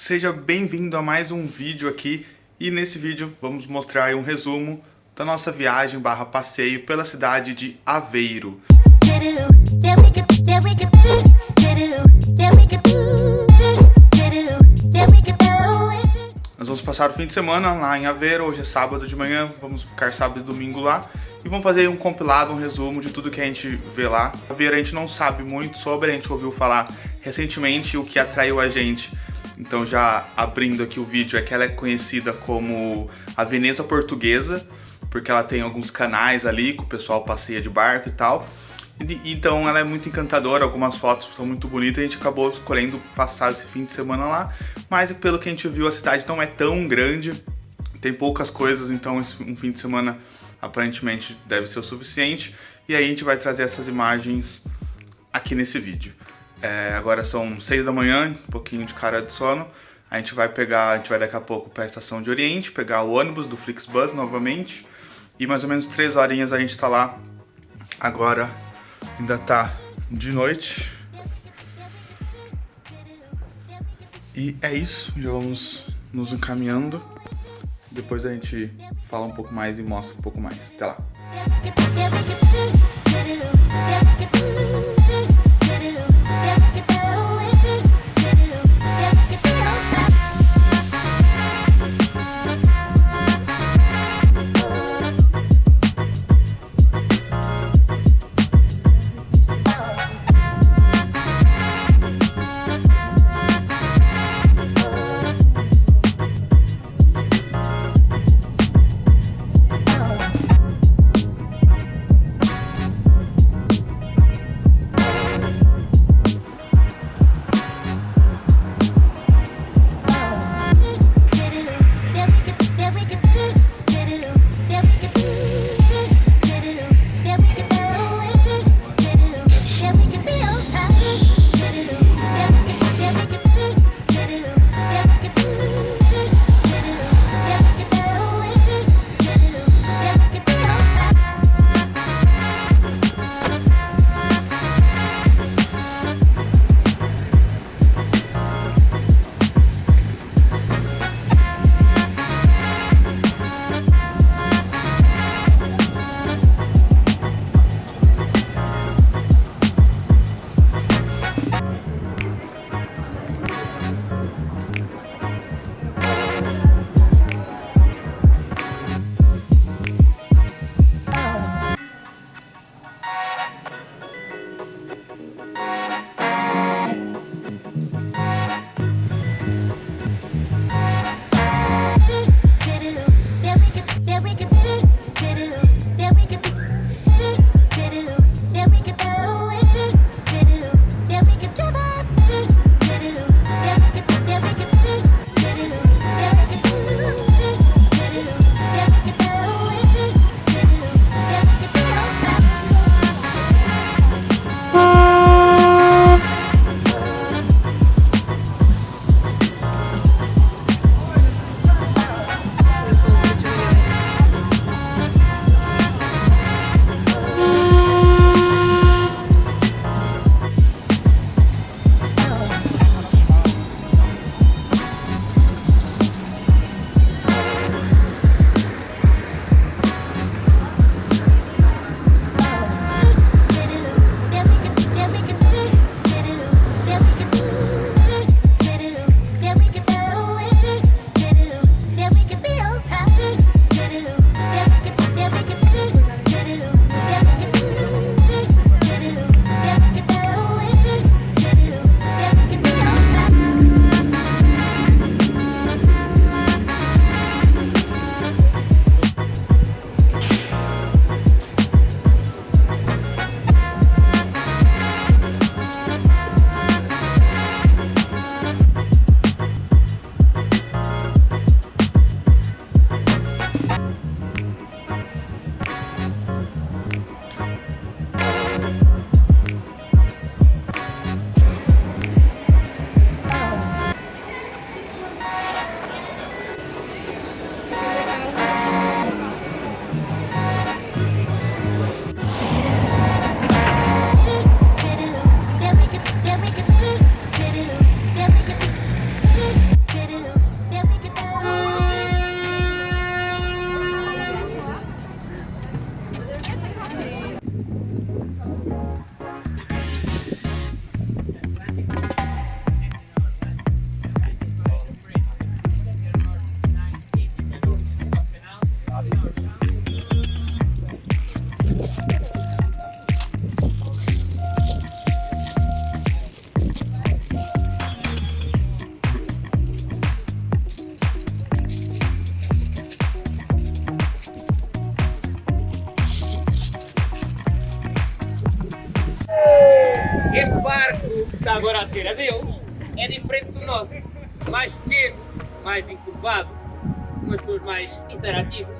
Seja bem-vindo a mais um vídeo aqui e nesse vídeo vamos mostrar um resumo da nossa viagem / passeio pela cidade de Aveiro. Nós vamos passar o fim de semana lá em Aveiro, hoje é sábado de manhã, vamos ficar sábado e domingo lá e vamos fazer um compilado, um resumo de tudo que a gente vê lá. Aveiro a gente não sabe muito sobre, a gente ouviu falar recentemente o que atraiu a gente. Então já abrindo aqui o vídeo, é que ela é conhecida como a Veneza Portuguesa, porque ela tem alguns canais ali que o pessoal passeia de barco e tal. Então ela é muito encantadora, algumas fotos são muito bonitas, a gente acabou escolhendo passar esse fim de semana lá. Mas pelo que a gente viu, a cidade não é tão grande, tem poucas coisas, então um fim de semana aparentemente deve ser o suficiente. E aí a gente vai trazer essas imagens aqui nesse vídeo. Agora são 6 da manhã, um pouquinho de cara de sono. A gente vai daqui a pouco para a estação de Oriente, pegar o ônibus do Flixbus novamente. E mais ou menos 3 horinhas a gente tá lá. Agora ainda tá de noite. E é isso, já vamos nos encaminhando. Depois a gente fala um pouco mais e mostra um pouco mais. Até lá. diferente do nosso. Mais pequeno, mais encurvado, com as pessoas mais interativas.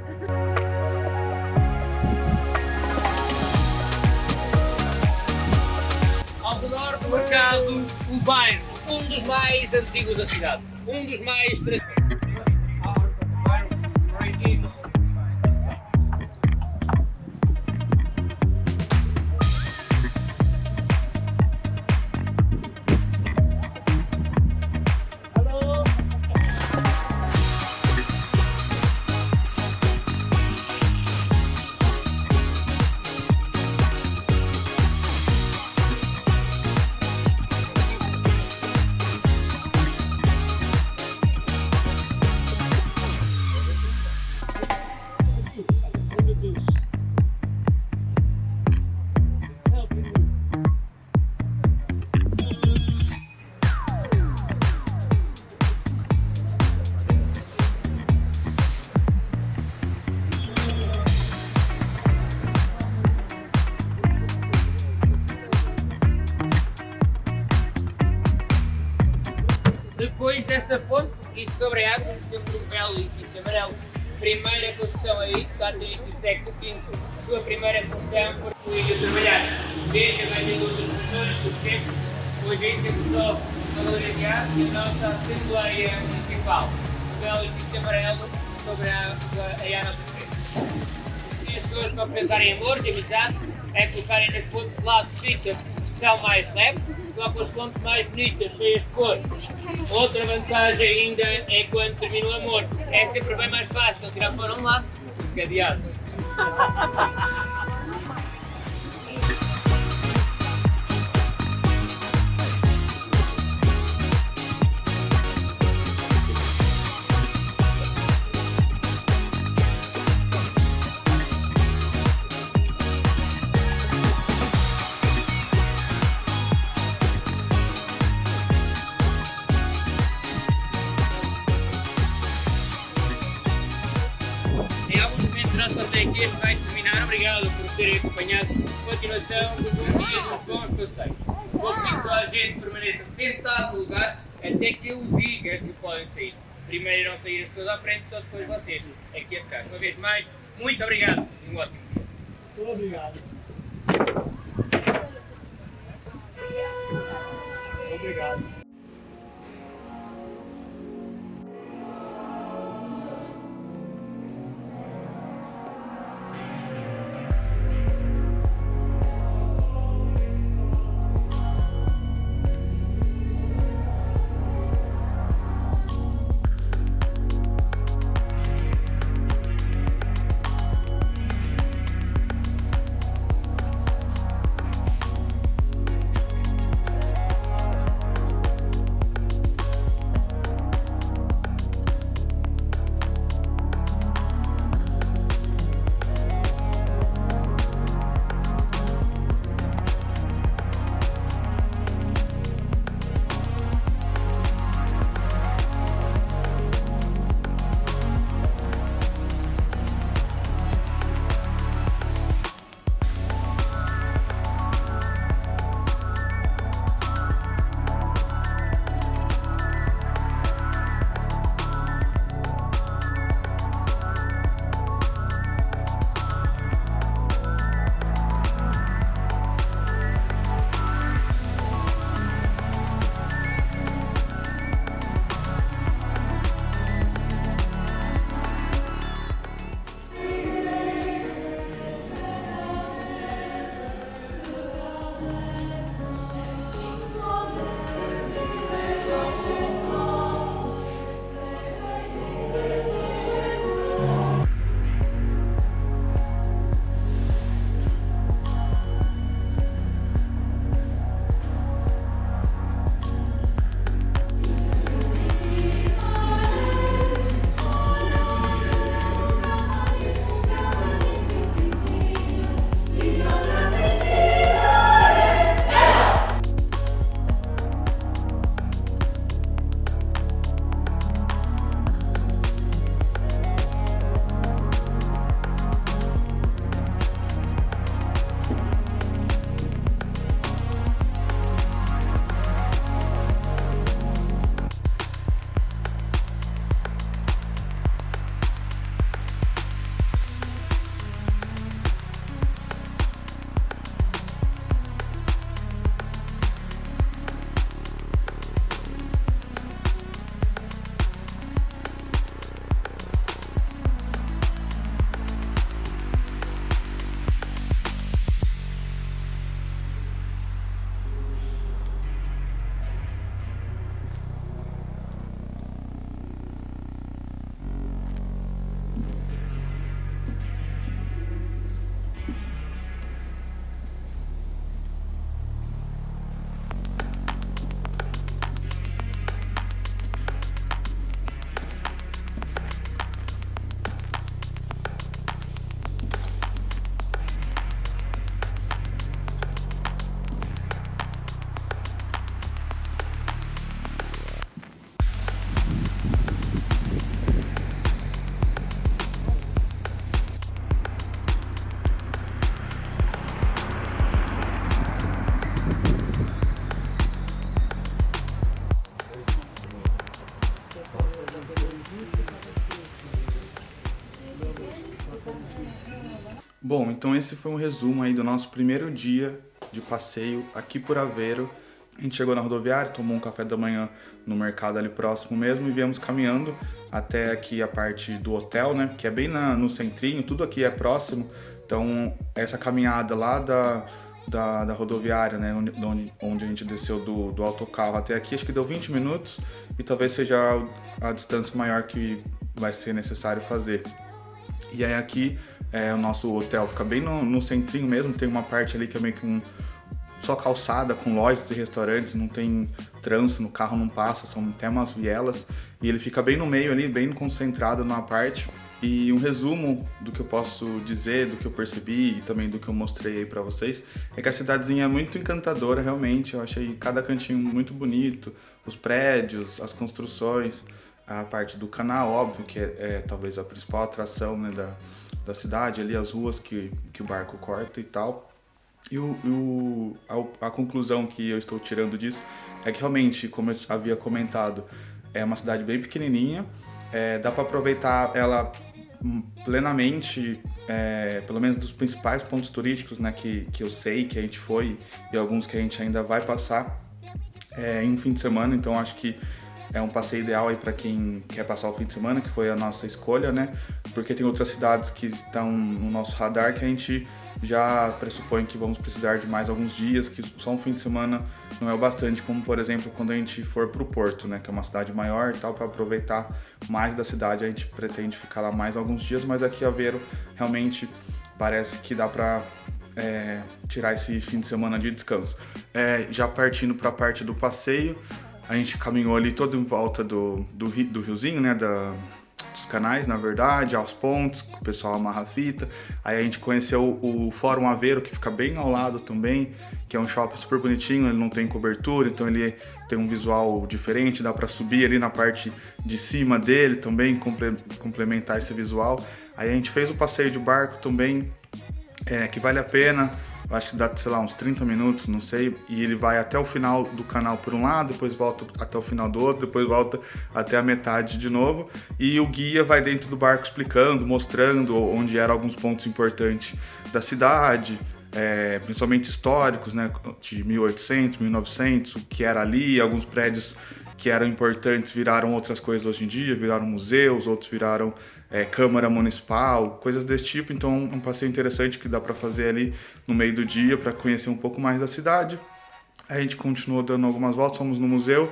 Ao redor do mercado, o bairro, um dos mais antigos da cidade, um dos mais tradicionais. Depois desta ponte e sobre a água, temos um belo edifício amarelo. Primeira construção aí, está no início do século XV. A sua primeira função foi ir a trabalhar. Desde a velha de outras funções do tempo, hoje aí temos só a galeria de arte e a nossa Assembleia Municipal. Um belo edifício amarelo sobre a nossa frente. E as pessoas, para pensarem em amor e amizade, é colocarem nas pontes lá de fitas que são mais leves, colocam as pontes mais bonitas, cheias de cor. Outra vantagem ainda é quando termina o amor. É sempre bem mais fácil tirar fora um laço cadeado. Em alguns momentos já passei aqui, este vai terminar. Obrigado por terem acompanhado. Continuação de bom dia nos bons passeios. Vou pedir que toda a gente permaneça sentado no lugar até que eu diga que podem sair. Primeiro irão sair as pessoas à frente, só depois vocês aqui a ficar. Uma vez mais, muito obrigado e um ótimo dia. Muito obrigado. Obrigado. Bom, então esse foi um resumo aí do nosso primeiro dia de passeio aqui por Aveiro. A gente chegou na rodoviária, tomou um café da manhã no mercado ali próximo mesmo e viemos caminhando até aqui a parte do hotel, né? Que é bem no centrinho, tudo aqui é próximo. Então, essa caminhada lá da rodoviária, né? Onde a gente desceu do autocarro até aqui, acho que deu 20 minutos e talvez seja a distância maior que vai ser necessário fazer. E aí aqui, o nosso hotel fica bem no centrinho mesmo, tem uma parte ali que é meio que só calçada com lojas e restaurantes, não tem trânsito, no carro não passa, são até umas vielas. E ele fica bem no meio ali, bem concentrado numa parte. E um resumo do que eu posso dizer, do que eu percebi e também do que eu mostrei aí pra vocês, é que a cidadezinha é muito encantadora realmente, eu achei cada cantinho muito bonito, os prédios, as construções, a parte do canal, óbvio, que é talvez a principal atração, né, da cidade, ali as ruas que o barco corta e tal. E a conclusão que eu estou tirando disso é que realmente, como eu havia comentado, é uma cidade bem pequenininha, dá para aproveitar ela plenamente, pelo menos dos principais pontos turísticos, né, que eu sei que a gente foi e alguns que a gente ainda vai passar em um fim de semana, então acho que é um passeio ideal aí para quem quer passar o fim de semana, que foi a nossa escolha, né? Porque tem outras cidades que estão no nosso radar que a gente já pressupõe que vamos precisar de mais alguns dias, que só um fim de semana não é o bastante, como por exemplo quando a gente for para o Porto, né? Que é uma cidade maior e tal, para aproveitar mais da cidade a gente pretende ficar lá mais alguns dias, mas aqui Aveiro realmente parece que dá para tirar esse fim de semana de descanso. Já partindo para a parte do passeio, a gente caminhou ali todo em volta do riozinho, né, dos canais, na verdade, aos pontos, o pessoal amarra a fita. Aí a gente conheceu o Fórum Aveiro, que fica bem ao lado também, que é um shopping super bonitinho, ele não tem cobertura, então ele tem um visual diferente, dá para subir ali na parte de cima dele também, complementar esse visual. Aí a gente fez o passeio de barco também, que vale a pena. Acho que dá, sei lá, uns 30 minutos, não sei, e ele vai até o final do canal por um lado, depois volta até o final do outro, depois volta até a metade de novo, e o guia vai dentro do barco explicando, mostrando onde eram alguns pontos importantes da cidade, principalmente históricos, né, de 1800, 1900, o que era ali, alguns prédios que eram importantes viraram outras coisas hoje em dia, viraram museus, outros viraram Câmara Municipal, coisas desse tipo. Então um passeio interessante que dá para fazer ali no meio do dia para conhecer um pouco mais da cidade. A gente continuou dando algumas voltas, fomos no museu,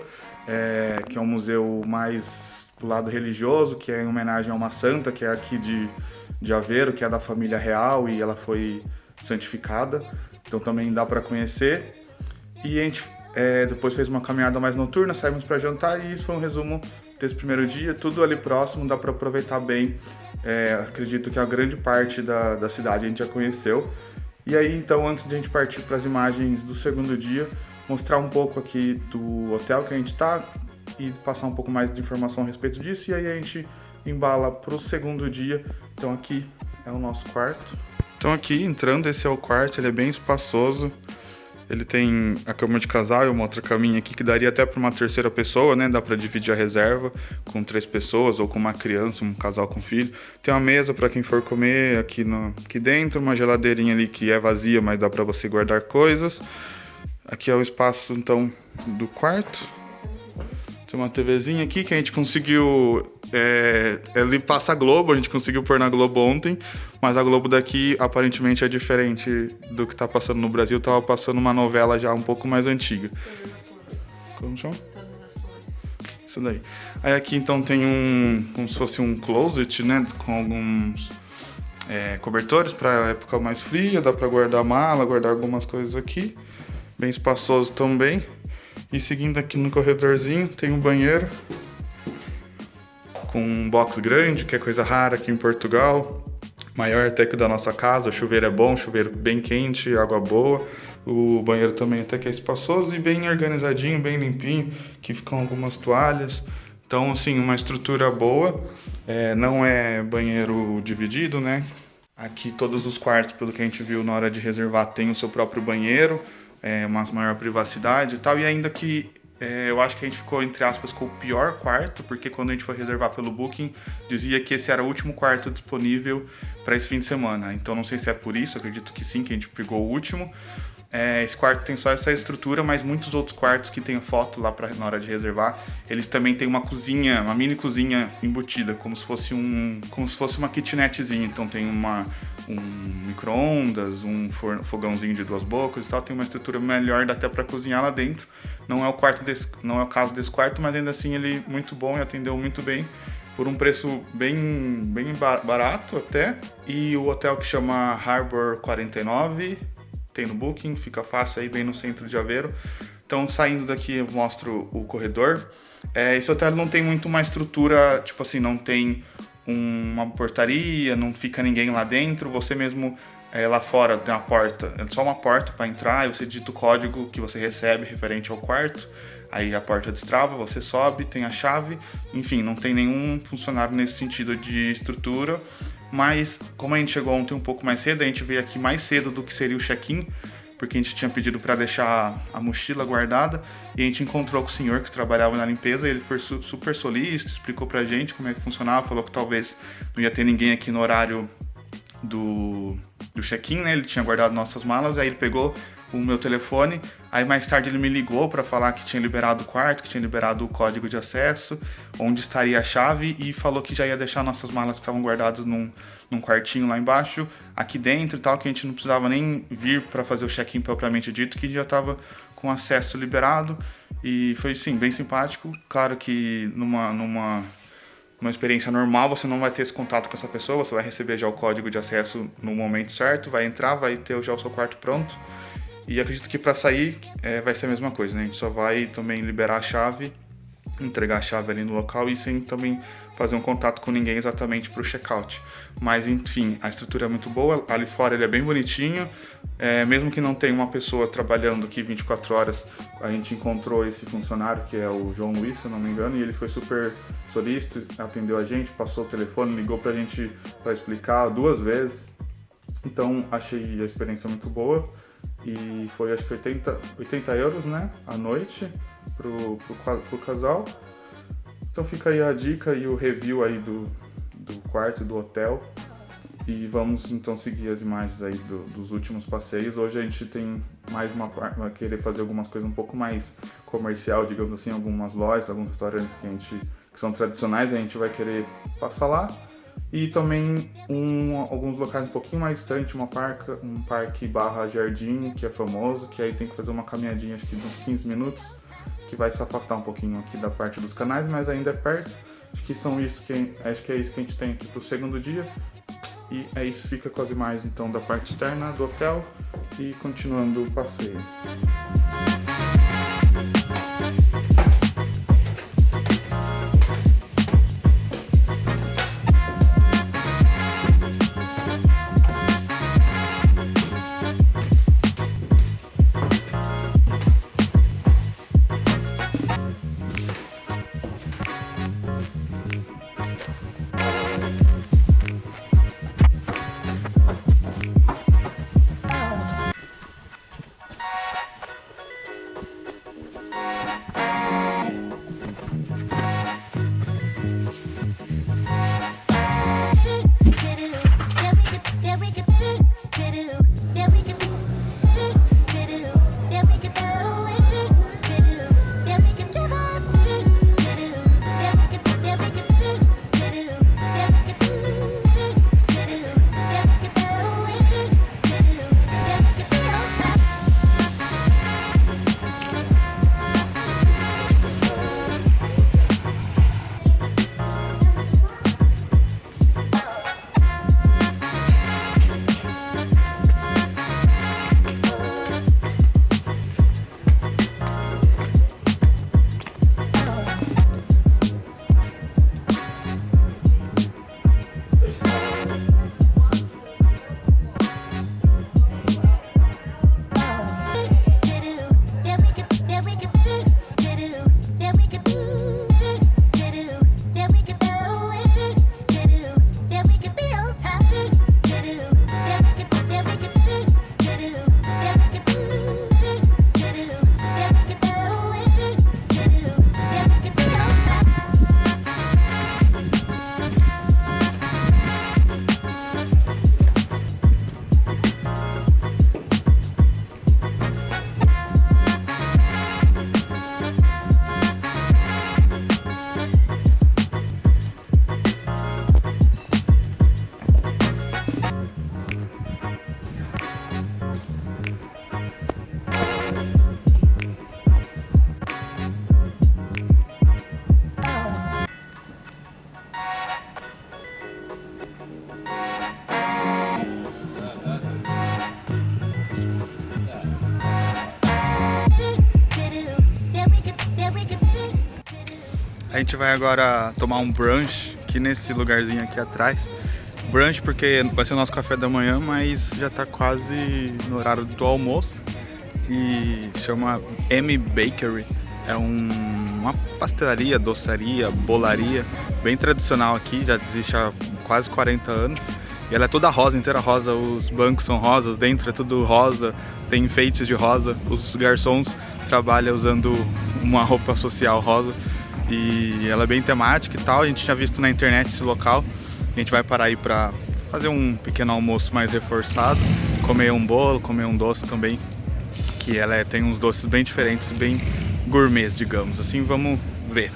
que é um museu mais do lado religioso, que é em homenagem a uma santa, que é aqui de Aveiro, que é da família real e ela foi santificada, então também dá para conhecer. E a gente depois fez uma caminhada mais noturna, saímos para jantar e isso foi um resumo desse primeiro dia, tudo ali próximo, dá para aproveitar bem. Acredito que a grande parte da cidade a gente já conheceu. E aí então, antes de a gente partir para as imagens do segundo dia, mostrar um pouco aqui do hotel que a gente está e passar um pouco mais de informação a respeito disso, e aí a gente embala para o segundo dia. Então aqui é o nosso quarto. Então aqui, entrando, esse é o quarto, ele é bem espaçoso. Ele tem a cama de casal e uma outra caminha aqui que daria até para uma terceira pessoa, né? Dá para dividir a reserva com 3 pessoas ou com uma criança, um casal com filho. Tem uma mesa para quem for comer aqui dentro, uma geladeirinha ali que é vazia, mas dá para você guardar coisas. Aqui é o espaço, então, do quarto. Tem uma TVzinha aqui que a gente conseguiu... ele passa a Globo, a gente conseguiu pôr na Globo ontem, mas a Globo daqui aparentemente é diferente do que tá passando no Brasil. Tava passando uma novela já um pouco mais antiga. Todas as flores. Como chama? Todas as flores. Isso daí. Aí aqui então tem como se fosse um closet, né, com alguns cobertores para época mais fria, dá para guardar mala, guardar algumas coisas aqui. Bem espaçoso também. E seguindo aqui no corredorzinho tem um banheiro com um box grande, que é coisa rara aqui em Portugal, maior até que o da nossa casa. O chuveiro é bom, chuveiro bem quente, água boa. O banheiro também até que é espaçoso e bem organizadinho, bem limpinho, que ficam algumas toalhas. Então, assim, uma estrutura boa. Não é banheiro dividido, né? Aqui todos os quartos, pelo que a gente viu na hora de reservar, tem o seu próprio banheiro, uma maior privacidade e tal. E ainda que Eu acho que a gente ficou, entre aspas, com o pior quarto, porque quando a gente foi reservar pelo Booking, dizia que esse era o último quarto disponível para esse fim de semana. Então não sei se é por isso, acredito que sim, que a gente pegou o último. Esse quarto tem só essa estrutura, mas muitos outros quartos que tem foto lá na hora de reservar, eles também têm uma cozinha, uma mini cozinha embutida, como se fosse uma kitnetzinha. Então tem um micro-ondas, um fogãozinho de 2 bocas e tal, tem uma estrutura melhor, dá até para cozinhar lá dentro. Não é o caso desse quarto, mas ainda assim ele é muito bom e atendeu muito bem, por um preço bem barato até. E o hotel que chama Harbor 49, tem no Booking, fica fácil aí, bem no centro de Aveiro. Então, saindo daqui eu mostro o corredor. Esse hotel não tem muito uma estrutura, tipo assim, não tem uma portaria, não fica ninguém lá dentro, você mesmo lá fora tem uma porta, é só uma porta para entrar, e você digita o código que você recebe referente ao quarto, aí a porta destrava, você sobe, tem a chave, enfim, não tem nenhum funcionário nesse sentido de estrutura, mas como a gente chegou ontem um pouco mais cedo, a gente veio aqui mais cedo do que seria o check-in, porque a gente tinha pedido para deixar a mochila guardada, e a gente encontrou com o senhor que trabalhava na limpeza, e ele foi super solícito, explicou pra gente como é que funcionava, falou que talvez não ia ter ninguém aqui no horário do check-in, né? Ele tinha guardado nossas malas, aí ele pegou o meu telefone, aí mais tarde ele me ligou para falar que tinha liberado o quarto, que tinha liberado o código de acesso, onde estaria a chave, e falou que já ia deixar nossas malas que estavam guardadas num quartinho lá embaixo, aqui dentro e tal, que a gente não precisava nem vir para fazer o check-in propriamente dito, que já estava com acesso liberado, e foi sim, bem simpático. Claro que numa experiência normal, você não vai ter esse contato com essa pessoa, você vai receber já o código de acesso no momento certo, vai entrar, vai ter já o seu quarto pronto. E acredito que para sair vai ser a mesma coisa, né? A gente só vai também liberar a chave, entregar a chave ali no local e sem também fazer um contato com ninguém exatamente para o check-out. Mas enfim, a estrutura é muito boa, ali fora ele é bem bonitinho, mesmo que não tenha uma pessoa trabalhando aqui 24 horas, a gente encontrou esse funcionário que é o João Luiz, se eu não me engano, e ele foi super solícito, atendeu a gente, passou o telefone, ligou pra gente para explicar 2 vezes, então achei a experiência muito boa. E foi acho que 80 euros, né, à noite pro casal. Então fica aí a dica e o review aí do quarto do hotel. E vamos então seguir as imagens aí dos últimos passeios. Hoje a gente tem mais vai querer fazer algumas coisas um pouco mais comercial, digamos assim, algumas lojas, alguns restaurantes que são tradicionais, a gente vai querer passar lá. E também alguns locais um pouquinho mais distantes, um parque barra jardim, que é famoso, que aí tem que fazer uma caminhadinha, acho que de uns 15 minutos, que vai se afastar um pouquinho aqui da parte dos canais, mas ainda é perto. Acho que é isso que a gente tem aqui pro segundo dia. E é isso, fica com as imagens então da parte externa do hotel e continuando o passeio. gente vai agora tomar um brunch aqui nesse lugarzinho aqui atrás. Brunch porque vai ser o nosso café da manhã, mas já tá quase no horário do almoço. E chama M Bakery. É uma pastelaria, doçaria, bolaria bem tradicional aqui, já existe há quase 40 anos. E ela é toda rosa, inteira rosa, os bancos são rosas, dentro é tudo rosa, tem enfeites de rosa. Os garçons trabalham usando uma roupa social rosa. E ela é bem temática e tal, a gente tinha visto na internet esse local. A gente vai parar aí pra fazer um pequeno almoço mais reforçado, comer um bolo, comer um doce também, que ela tem uns doces bem diferentes, bem gourmets, digamos assim. Vamos ver.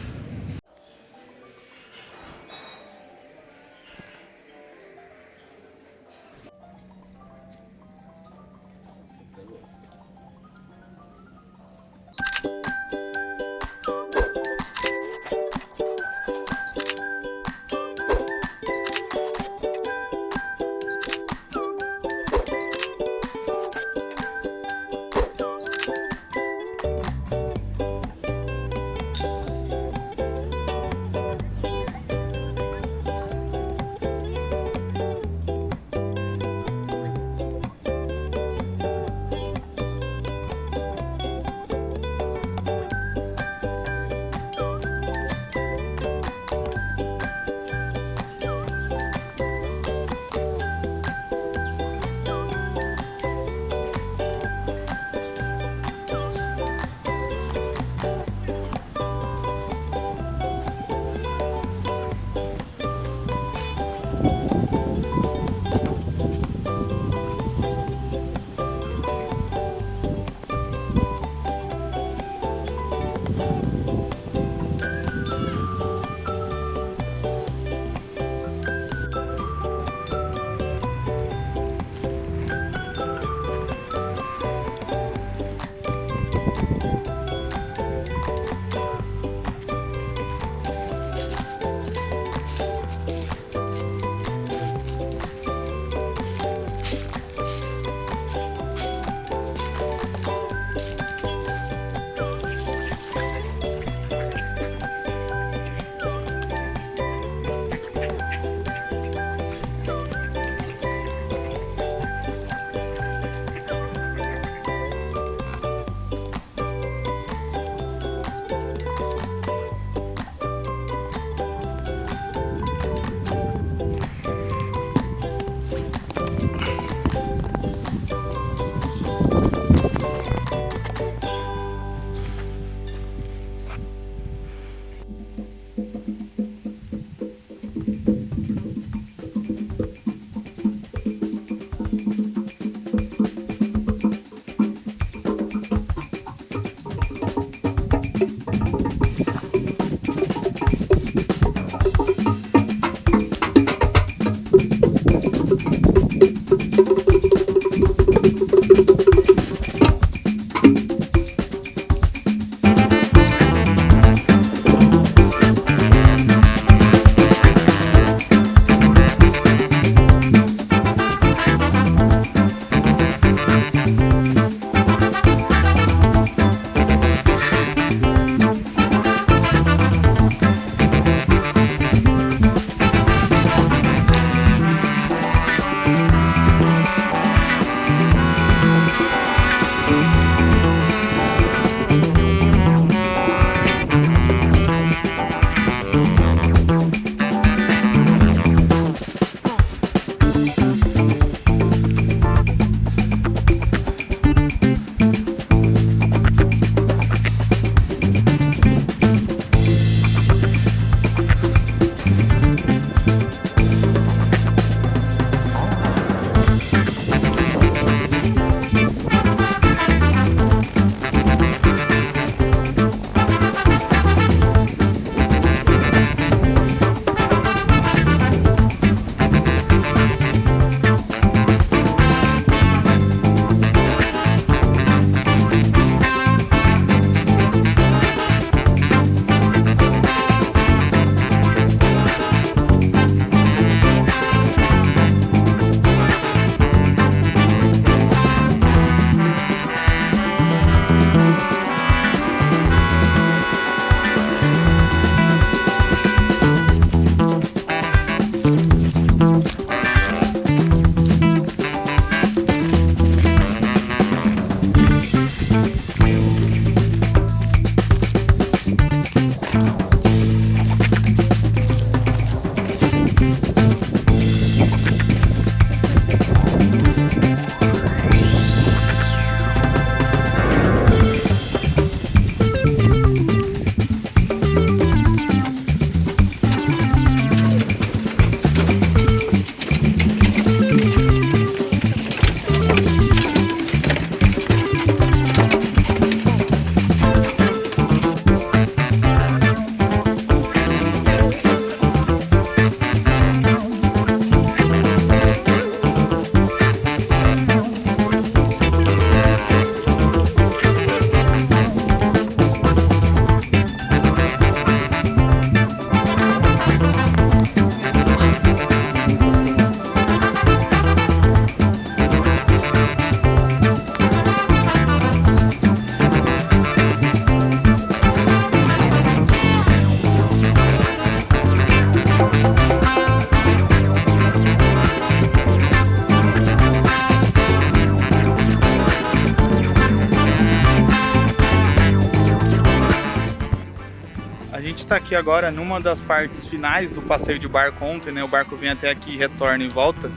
tá aqui agora numa das partes finais do passeio de barco ontem, né? O barco vem até aqui, retorna e volta.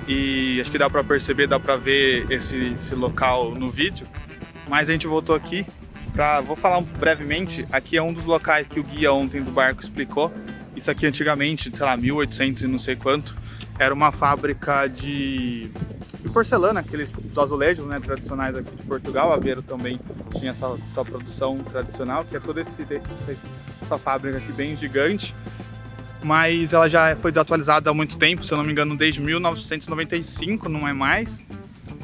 E acho que dá pra perceber, dá pra ver esse local no vídeo. Mas a gente voltou aqui vou falar brevemente. Aqui é um dos locais que o guia ontem do barco explicou. Isso aqui antigamente, sei lá, 1800 e não sei quanto, era uma fábrica de porcelana, aqueles azulejos, né, tradicionais aqui de Portugal. Aveiro também tinha essa produção tradicional, que é toda essa fábrica aqui bem gigante. Mas ela já foi desatualizada há muito tempo, se eu não me engano desde 1995, não é mais.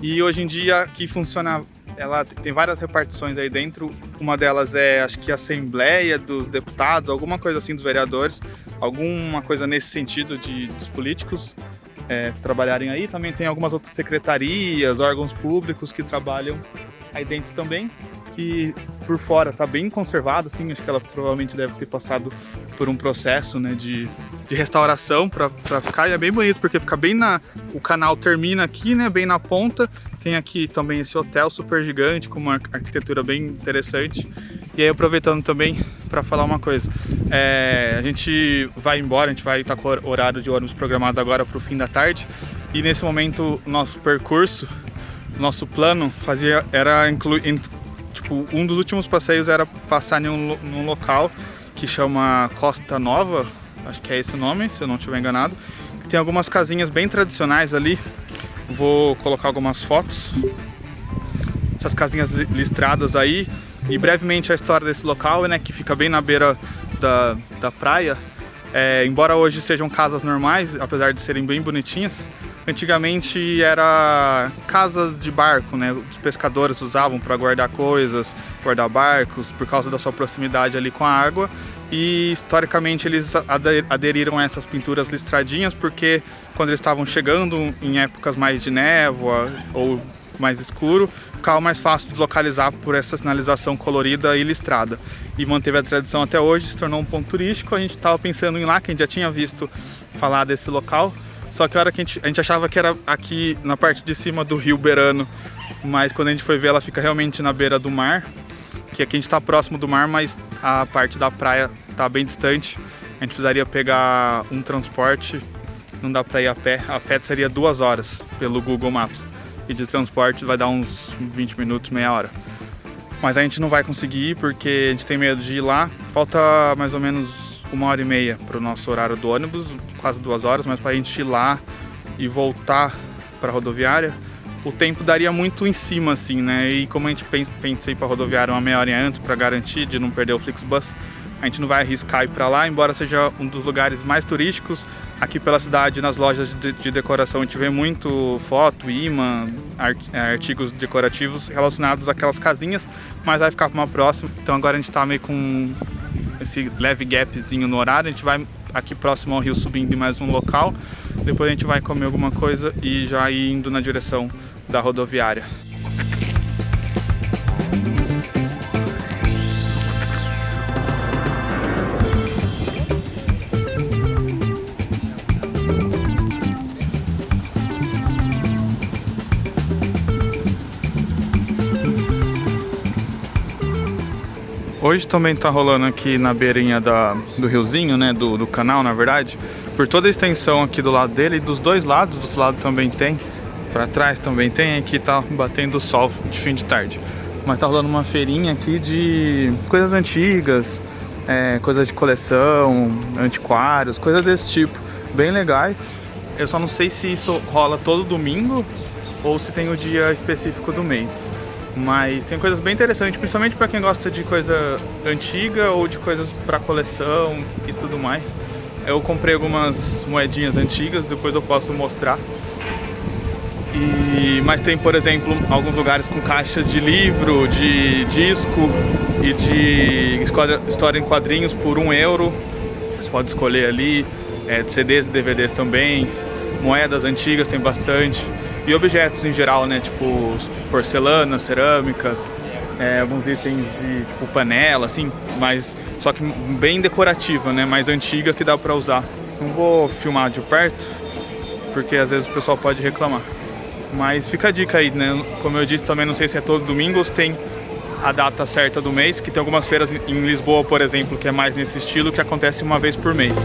E hoje em dia aqui funciona, ela tem várias repartições aí dentro. Uma delas é, acho que a Assembleia dos Deputados, alguma coisa assim, dos vereadores, alguma coisa nesse sentido dos políticos trabalharem aí. Também tem algumas outras secretarias, órgãos públicos que trabalham aí dentro também. E por fora tá bem conservado, assim, acho que ela provavelmente deve ter passado por um processo, né, de restauração para ficar, e é bem bonito porque fica bem o canal termina aqui, né, bem na ponta. Tem aqui também esse hotel super gigante com uma arquitetura bem interessante. E aí, aproveitando também para falar uma coisa, a gente vai embora, a gente vai estar com o horário de ônibus programado agora para o fim da tarde, e nesse momento nosso percurso, nosso plano era incluir, tipo, um dos últimos passeios era passar num local que chama Costa Nova, acho que é esse o nome, se eu não estiver enganado. Tem algumas casinhas bem tradicionais ali, vou colocar algumas fotos, essas casinhas listradas aí, e brevemente a história desse local, né, que fica bem na beira da praia. Embora hoje sejam casas normais, apesar de serem bem bonitinhas, antigamente era casas de barco, né? Os pescadores usavam para guardar coisas, guardar barcos, por causa da sua proximidade ali com a água. E historicamente eles aderiram a essas pinturas listradinhas porque quando eles estavam chegando em épocas mais de névoa ou mais escuro, ficava mais fácil de localizar por essa sinalização colorida e listrada. E manteve a tradição até hoje, se tornou um ponto turístico. A gente estava pensando em ir lá, que a gente já tinha visto falar desse local. Só que a hora que a gente achava que era aqui na parte de cima do rio Berano, mas quando a gente foi ver, ela fica realmente na beira do mar, que aqui a gente está próximo do mar, mas a parte da praia está bem distante. A gente precisaria pegar um transporte, não dá para ir a pé seria 2 horas pelo Google Maps, e de transporte vai dar uns 20 minutos, meia hora. Mas a gente não vai conseguir ir porque a gente tem medo de ir lá. Falta mais ou menos 1h30 para o nosso horário do ônibus, quase 2 horas, mas para a gente ir lá e voltar para a rodoviária, o tempo daria muito em cima, assim, né? E como a gente pensei para a rodoviária uma meia hora antes para garantir de não perder o Flixbus, a gente não vai arriscar ir para lá, embora seja um dos lugares mais turísticos. Aqui pela cidade, nas lojas de decoração, a gente vê muito foto, imã, artigos decorativos relacionados àquelas casinhas, mas vai ficar para uma próxima. Então agora a gente está meio com esse leve gapzinho no horário. A gente vai aqui próximo ao rio subindo em mais um local, depois a gente vai comer alguma coisa e já ir indo na direção da rodoviária. Hoje também tá rolando aqui na beirinha do riozinho, né, do canal, na verdade, por toda a extensão aqui do lado dele, e dos dois lados, do outro lado também tem, pra trás também tem, aqui tá batendo o sol de fim de tarde. Mas tá rolando uma feirinha aqui de coisas antigas, coisas de coleção, antiquários, coisas desse tipo, bem legais. Eu só não sei se isso rola todo domingo ou se tem o dia específico do mês. Mas tem coisas bem interessantes, principalmente para quem gosta de coisa antiga ou de coisas para coleção e tudo mais. Eu comprei algumas moedinhas antigas, depois eu posso mostrar. Mas tem, por exemplo, alguns lugares com caixas de livro, de disco e de história em quadrinhos por €1. Você pode escolher ali, de CDs e DVDs também. Moedas antigas tem bastante. E objetos em geral, né, tipo porcelana, cerâmicas, alguns itens de tipo panela, assim, mas só que bem decorativa, né, mais antiga, que dá pra usar. Não vou filmar de perto, porque às vezes o pessoal pode reclamar. Mas fica a dica aí, né, como eu disse também, não sei se é todo domingo ou se tem a data certa do mês, que tem algumas feiras em Lisboa, por exemplo, que é mais nesse estilo, que acontece uma vez por mês.